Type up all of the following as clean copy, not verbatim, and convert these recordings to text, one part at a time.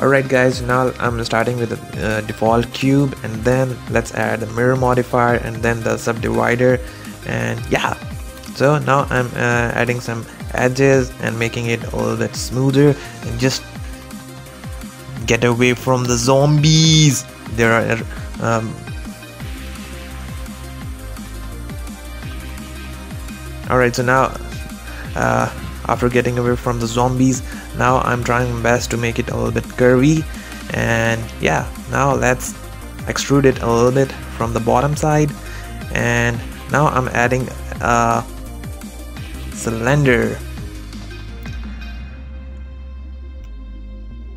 Alright guys, now I'm starting with the default cube, and then let's add the mirror modifier and then the subdivider. And yeah, so now I'm adding some edges and making it a little bit smoother, and just get away from the zombies. There are alright, so now after getting away from the zombies, now I'm trying my best to make it a little bit curvy. And yeah, now let's extrude it a little bit from the bottom side, and now I'm adding a cylinder.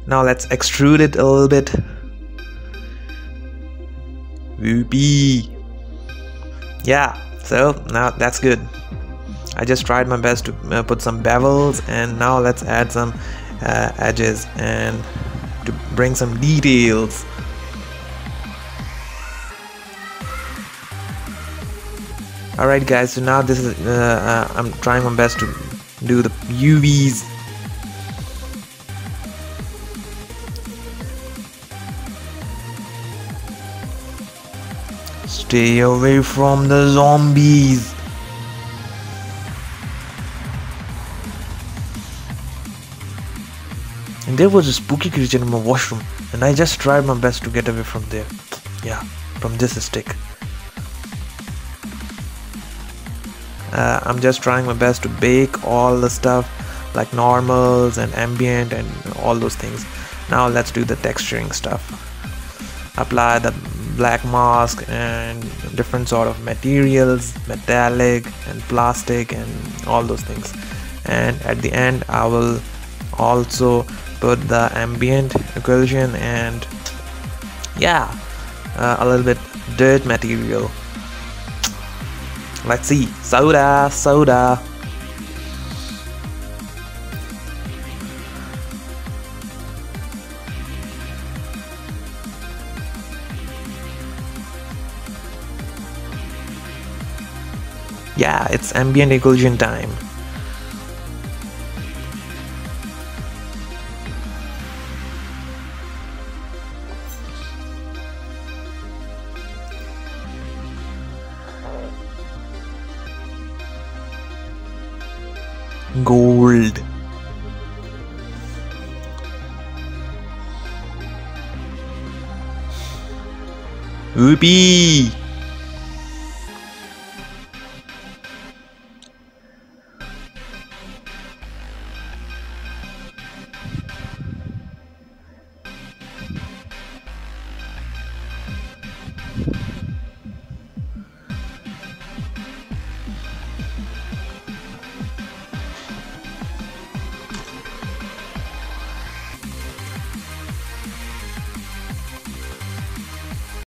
Now let's extrude it a little bit. Whoopee. Yeah, so now that's good. I just tried my best to put some bevels, and now let's add some edges and to bring some details. Alright guys, so now this is I'm trying my best to do the UVs. Stay away from the zombies. And there was a spooky creature in my washroom, and I just tried my best to get away from there. Yeah, from this stick. I'm just trying my best to bake all the stuff like normals and ambient and all those things. Now let's do the texturing stuff. Apply the black mask and different sort of materials, metallic and plastic and all those things. And at the end I will also put the ambient occlusion and yeah, a little bit dirt material. Let's see. Soda. Yeah, it's ambient occlusion time. Gold. Whoopee.